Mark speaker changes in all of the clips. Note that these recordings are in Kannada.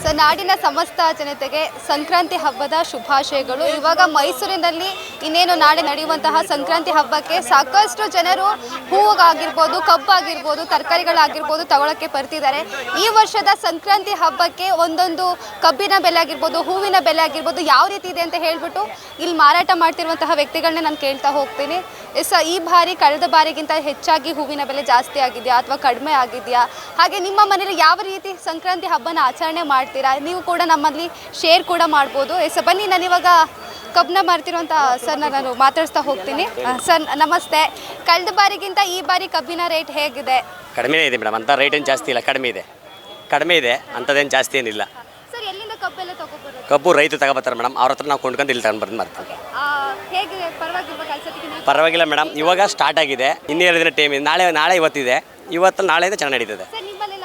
Speaker 1: ಸರ್, ನಾಡಿನ ಸಮಸ್ತ ಜನತೆಗೆ ಸಂಕ್ರಾಂತಿ ಹಬ್ಬದ ಶುಭಾಶಯಗಳು. ಇವಾಗ ಮೈಸೂರಿನಲ್ಲಿ ಇನ್ನೇನು ನಾಳೆ ನಡೆಯುವಂತಹ ಸಂಕ್ರಾಂತಿ ಹಬ್ಬಕ್ಕೆ ಸಾಕಷ್ಟು ಜನರು ಹೂವಾಗಿರ್ಬೋದು, ಕಬ್ಬಾಗಿರ್ಬೋದು, ತರಕಾರಿಗಳಾಗಿರ್ಬೋದು ತಗೊಳ್ಳೋಕ್ಕೆ ಬರ್ತಿದ್ದಾರೆ. ಈ ವರ್ಷದ ಸಂಕ್ರಾಂತಿ ಹಬ್ಬಕ್ಕೆ ಒಂದೊಂದು ಕಬ್ಬಿನ ಬೆಲೆ ಆಗಿರ್ಬೋದು, ಹೂವಿನ ಬೆಲೆ ಆಗಿರ್ಬೋದು ಯಾವ ರೀತಿ ಇದೆ ಅಂತ ಹೇಳ್ಬಿಟ್ಟು ಇಲ್ಲಿ ಮಾರಾಟ ಮಾಡ್ತಿರುವಂತಹ ವ್ಯಕ್ತಿಗಳನ್ನೇ ನಾನು ಕೇಳ್ತಾ ಹೋಗ್ತೀನಿ. ಈ ಬಾರಿ ಕಳೆದ ಬಾರಿಗಿಂತ ಹೆಚ್ಚಾಗಿ ಹೂವಿನ ಬೆಲೆ ಜಾಸ್ತಿ ಆಗಿದೆಯಾ ಅಥವಾ ಕಡಿಮೆ ಆಗಿದೆಯಾ? ಹಾಗೆ ನಿಮ್ಮ ಮನೇಲಿ ಯಾವ ರೀತಿ ಸಂಕ್ರಾಂತಿ ಹಬ್ಬನ ಆಚರಣೆ ಮಾಡ್ತೀರಾ? ನೀವು ಕೂಡ ನಮ್ಮಲ್ಲಿ ಶೇರ್ ಕೂಡ ಮಾಡ್ಬೋದು. ಬನ್ನಿ, ನಾನಿವಾಗ ಕಬ್ಬನ್ನ ಮಾರ್ತಿರುವಂಥ ಸರ್ನ ನಾನು ಮಾತಾಡಿಸ್ತಾ ಹೋಗ್ತೀನಿ. ಸರ್ ನಮಸ್ತೆ. ಕಳೆದ ಬಾರಿಗಿಂತ ಈ ಬಾರಿ ಕಬ್ಬಿನ ರೇಟ್ ಹೇಗಿದೆ?
Speaker 2: ಕಡಿಮೆ ಇದೆ ಮೇಡಮ್, ಅಂತ ರೇಟ್ ಏನು ಜಾಸ್ತಿ ಇಲ್ಲ, ಕಡಿಮೆ ಇದೆ ಅಂಥದ್ದೇನು ಜಾಸ್ತಿ ಏನಿಲ್ಲ.
Speaker 1: ಸರ್, ಎಲ್ಲಿಂದ ಕಬ್ಬೆಲ್ಲ ತಗೊಬರೋದು?
Speaker 2: ಕಬ್ಬು ರೈತರು ತಗೋಬರ್ತಾರೆ ಮೇಡಮ್, ಅವ್ರ ಹತ್ರ ನಾವು ಕೊಂಡ್ಕೊಂಡು ಇಲ್ಲಿ ತಗೊಂಡು ಮಾಡ್ತೀವಿ.
Speaker 1: ಹೇಗೆ ಪರವಾಗಿಲ್ಲ?
Speaker 2: ಪರವಾಗಿಲ್ಲ ಮೇಡಮ್, ಇವಾಗ ಸ್ಟಾರ್ಟ್ ಆಗಿದೆ, ಇನ್ನೂ 2 ದಿನ ಟೈಮ್ ಇದೆ. ನಾಳೆ ಇವತ್ತಿದೆ, ನಾಳೆಯಿಂದ ಚೆನ್ನಾಗಿ ನಡೀತದೆ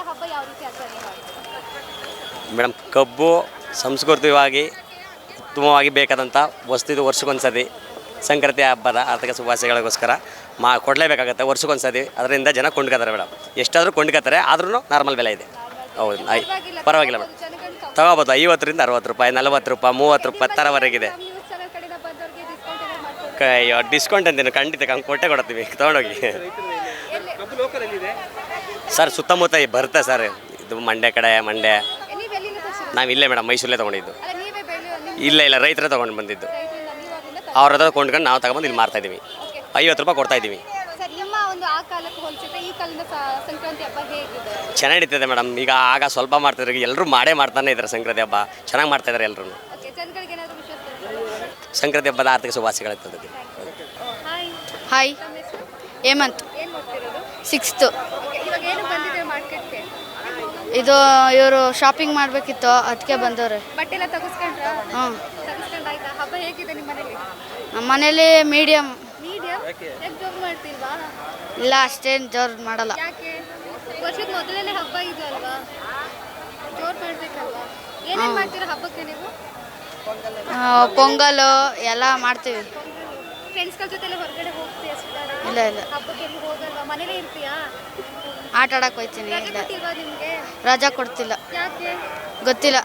Speaker 1: ಹಬ್ಬ ಯಾವ ರೀತಿ ಆಚರಣೆ ಮಾಡ್ತೀರಾ
Speaker 2: ಮೇಡಮ್? ಕಬ್ಬು ಸಂಸ್ಕೃತಿವಾಗಿ ಉತ್ತಮವಾಗಿ ಬೇಕಾದಂಥ ವಸ್ತು, ಇದು ವರ್ಷಕ್ಕೊಂದ್ಸತಿ ಸಂಕ್ರಾಂತಿ ಹಬ್ಬದ ಆರ್ಥಿಕ ಶುಭಾಶಯಗಳಿಗೋಸ್ಕರ ಕೊಡಲೇಬೇಕಾಗತ್ತೆ ವರ್ಷಕ್ಕೊಂದ್ಸತಿ. ಅದರಿಂದ ಜನ ಕೊಂಡ್ಕೋತಾರೆ ಮೇಡಮ್, ಎಷ್ಟಾದರೂ ಕೊಂಡ್ಕೋತಾರೆ, ಆದ್ರೂ ನಾರ್ಮಲ್ ಬೆಲೆ ಇದೆ. ಹೌದು, ಪರವಾಗಿಲ್ಲ ಮೇಡಮ್, ತಗೋಬೋದು. 50ರಿಂದ 60 ರೂಪಾಯಿ, 40 ರೂಪಾಯಿ, 30 ರೂಪಾಯಿ ಥರವರೆಗಿದೆ. ಡಿಸ್ಕೌಂಟ್ ಅಂತೀನಿ, ಖಂಡಿತ ಕೊಟ್ಟೆ ಕೊಡ್ತೀವಿ, ತೊಗೊಂಡೋಗಿ. ಸರ್, ಸುತ್ತಮುತ್ತ ಬರುತ್ತೆ ಸರ್, ಇದು ಮಂಡ್ಯ, ನಾವು ಇಲ್ಲೇ ಮೇಡಮ್ ಮೈಸೂರಲ್ಲೇ ತೊಗೊಂಡಿದ್ದು. ಇಲ್ಲ ರೈತರೇ ತೊಗೊಂಡು ಬಂದಿದ್ದು, ಅವ್ರ ಹತ್ರ ಕೊಂಡ್ಕೊಂಡು ನಾವು ತಗೊಂಡು ಇಲ್ಲಿ ಮಾರ್ತಾಯಿದ್ದೀವಿ. 50 ರೂಪಾಯಿ ಕೊಡ್ತಾಯಿದ್ದೀವಿ. ಚೆನ್ನಾಗಿ ನಡೀತದೆ ಮೇಡಮ್. ಈಗ ಆಗ ಸ್ವಲ್ಪ ಮಾಡ್ತಿದ್ರು, ಎಲ್ಲರೂ ಮಾಡ್ತಾನೆ ಇದ್ದಾರೆ ಸಂಕ್ರಾಂತಿ ಹಬ್ಬ, ಚೆನ್ನಾಗಿ ಮಾಡ್ತಾಯಿದ್ದಾರೆ ಎಲ್ಲರೂ. ಸಂಕ್ರಾಂತಿ ಹಬ್ಬದ ಆರ್ಥಿಕ ಶುಭಾಶಯಗಳಿರ್ತದೆ.
Speaker 3: Hi, Hemant, 6th. ಇದು ಇವರು ಶಾಪಿಂಗ್ ಮಾಡಬೇಕಿತ್ತು, ಅದಕ್ಕೆ ಬಂದವ್ರೆ. ಹಾಂ, ನಮ್ಮ ಮನೇಲಿ ಮೀಡಿಯಮ್. ಇಲ್ಲ, ಅಷ್ಟೇನು ಜೋರು ಮಾಡಲ್ಲ. ಪೊಂಗಲು ಎಲ್ಲ ಮಾಡ್ತೀವಿ. ಇಲ್ಲ ಆಟ ಆಡಕ್ಕೆ ಹೋಗ್ತೀನಿ. ಇಲ್ಲ, ರಜಾ ಕೊಡ್ತಿಲ್ಲ, ಗೊತ್ತಿಲ್ಲ.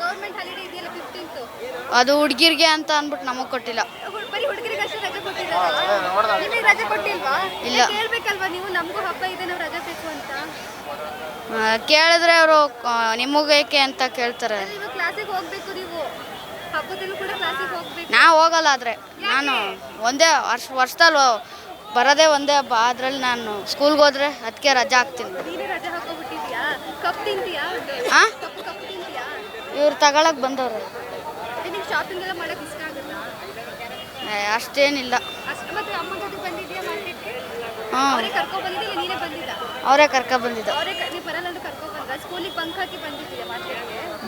Speaker 3: ಅದು ಹುಡುಗಿರಿಗೆ ಅಂತ ಅಂದ್ಬಿಟ್ಟು ನಮಗೆ ಕೊಟ್ಟಿಲ್ಲ. ಇಲ್ಲ, ಕೇಳಿದ್ರೆ ಅವರು ನಿಮಗೇಕೆ ಅಂತ ಕೇಳ್ತಾರೆ. ನಾವು ಹೋಗಲ್ಲ. ಆದರೆ ನಾನು ಒಂದೇ ವರ್ಷದಲ್ಲಿ ಬರೋದೇ ಒಂದೇ ಹಬ್ಬ, ಅದರಲ್ಲಿ ನಾನು ಸ್ಕೂಲ್ಗೆ ಹೋದ್ರೆ ಅದಕ್ಕೆ ರಜಾ ಹಾಕ್ತೀನಿ. ಹಾಂ, ಇವ್ರು ತಗೊಳಕ್ಕೆ ಬಂದವ್ರು. ಅಷ್ಟೇನಿಲ್ಲ. ಹಾಂ, ಅವರೇ ಕರ್ಕೊಬಂದಿದ್ದು.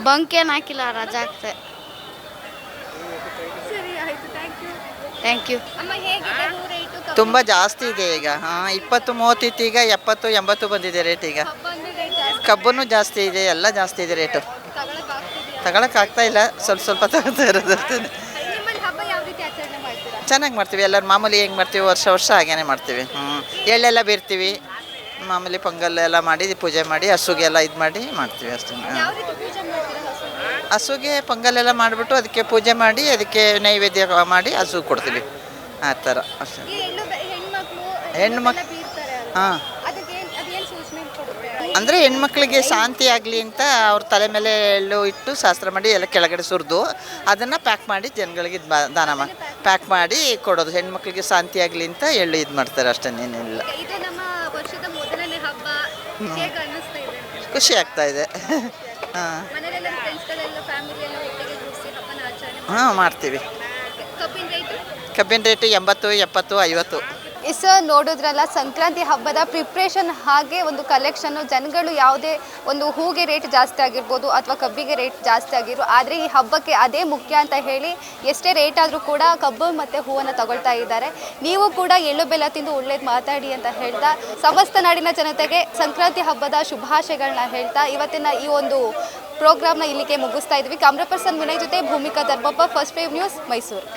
Speaker 3: ಬಂಕ್ ಏನು ಹಾಕಿಲ್ಲ, ರಜಾ ಹಾಕ್ತೆ. Thank you.
Speaker 4: ತುಂಬ ಜಾಸ್ತಿ ಇದೆ ಈಗ. 20-30 ಇತ್ತು, ಈಗ 70-80 ಬಂದಿದೆ ರೇಟ್. ಈಗ ಕಬ್ಬನ್ನು ಜಾಸ್ತಿ ಇದೆ, ಎಲ್ಲ ಜಾಸ್ತಿ ಇದೆ ರೇಟು. ತಗೊಳಕ್ಕಾಗ್ತಾ ಇಲ್ಲ, ಸ್ವಲ್ಪ ತಗೋತಾ ಇರೋದು. ಚೆನ್ನಾಗಿ ಮಾಡ್ತೀವಿ, ಎಲ್ಲರೂ ಮಾಮೂಲಿ ಹೆಂಗೆ ಮಾಡ್ತೀವಿ ವರ್ಷ ಹಾಗೇನೆ ಮಾಡ್ತೀವಿ. ಎಳ್ಳೆಲ್ಲ ಬೀರ್ತೀವಿ, ಮಾಮೂಲಿ ಪೊಂಗಲ್ ಎಲ್ಲ ಮಾಡಿ ಪೂಜೆ ಮಾಡಿ ಹಸುಗೆಲ್ಲ ಇದು ಮಾಡಿ ಮಾಡ್ತೀವಿ ಅಷ್ಟೇ. ಹಸುಗೆ ಪೊಂಗಲೆಲ್ಲ ಮಾಡಿಬಿಟ್ಟು ಅದಕ್ಕೆ ಪೂಜೆ ಮಾಡಿ ಅದಕ್ಕೆ ನೈವೇದ್ಯ ಮಾಡಿ ಹಸು ಕೊಡ್ತೀವಿ, ಆ ಥರ ಅಷ್ಟೇ. ಹೆಣ್ಮಕ್ಳು ಹಾಂ, ಅಂದರೆ ಹೆಣ್ಮಕ್ಳಿಗೆ ಶಾಂತಿ ಆಗಲಿ ಅಂತ ಅವ್ರ ತಲೆ ಮೇಲೆ ಎಳ್ಳು ಇಟ್ಟು ಶಾಸ್ತ್ರ ಮಾಡಿ ಎಲ್ಲ ಕೆಳಗಡೆ ಸುರಿದು ಅದನ್ನು ಪ್ಯಾಕ್ ಮಾಡಿ ಜನಗಳಿಗೆ ದಾನ ಮಾಡಿ ಪ್ಯಾಕ್ ಮಾಡಿ ಕೊಡೋದು. ಹೆಣ್ಮಕ್ಳಿಗೆ ಶಾಂತಿ ಆಗಲಿ ಅಂತ ಎಳ್ಳು ಇದು ಮಾಡ್ತಾರೆ, ಅಷ್ಟೇ, ಏನಿಲ್ಲ. ಖುಷಿ ಆಗ್ತಾ ಇದೆ. ಹಾಂ ಹಾಂ, ಮಾಡ್ತೀವಿ. ಕಬ್ಬಿನ ರೇಟು 80, 70, 50.
Speaker 1: ಸರ್, ನೋಡಿದ್ರಲ್ಲ ಸಂಕ್ರಾಂತಿ ಹಬ್ಬದ ಪ್ರಿಪ್ರೇಷನ್, ಹಾಗೆ ಒಂದು ಕಲೆಕ್ಷನ್ನು. ಜನಗಳು ಯಾವುದೇ ಒಂದು ಹೂಗೆ ರೇಟ್ ಜಾಸ್ತಿ ಆಗಿರ್ಬೋದು ಅಥವಾ ಕಬ್ಬಿಗೆ ರೇಟ್ ಜಾಸ್ತಿ ಆಗಿರೋ, ಆದರೆ ಈ ಹಬ್ಬಕ್ಕೆ ಅದೇ ಮುಖ್ಯ ಅಂತ ಹೇಳಿ ಎಷ್ಟೇ ರೇಟ್ ಆದರೂ ಕೂಡ ಕಬ್ಬು ಮತ್ತು ಹೂವನ್ನು ತಗೊಳ್ತಾ ಇದ್ದಾರೆ. ನೀವು ಕೂಡ ಎಳ್ಳು ಬೆಲ್ಲ ತಿಂದು ಒಳ್ಳೇದು ಮಾತಾಡಿ ಅಂತ ಹೇಳ್ತಾ ಸಮಸ್ತ ನಾಡಿನ ಜನತೆಗೆ ಸಂಕ್ರಾಂತಿ ಹಬ್ಬದ ಶುಭಾಶಯಗಳನ್ನ ಹೇಳ್ತಾ ಇವತ್ತಿನ ಈ ಒಂದು ಪ್ರೋಗ್ರಾಮ್ನ ಇಲ್ಲಿಗೆ ಮುಗಿಸ್ತಾ ಇದ್ವಿ. ಕ್ಯಾಮ್ರಾ ಪರ್ಸನ್ ವಿನಯ್ ಜೊತೆ Bhoomika Dharmappa, First Wave News, Mysuru.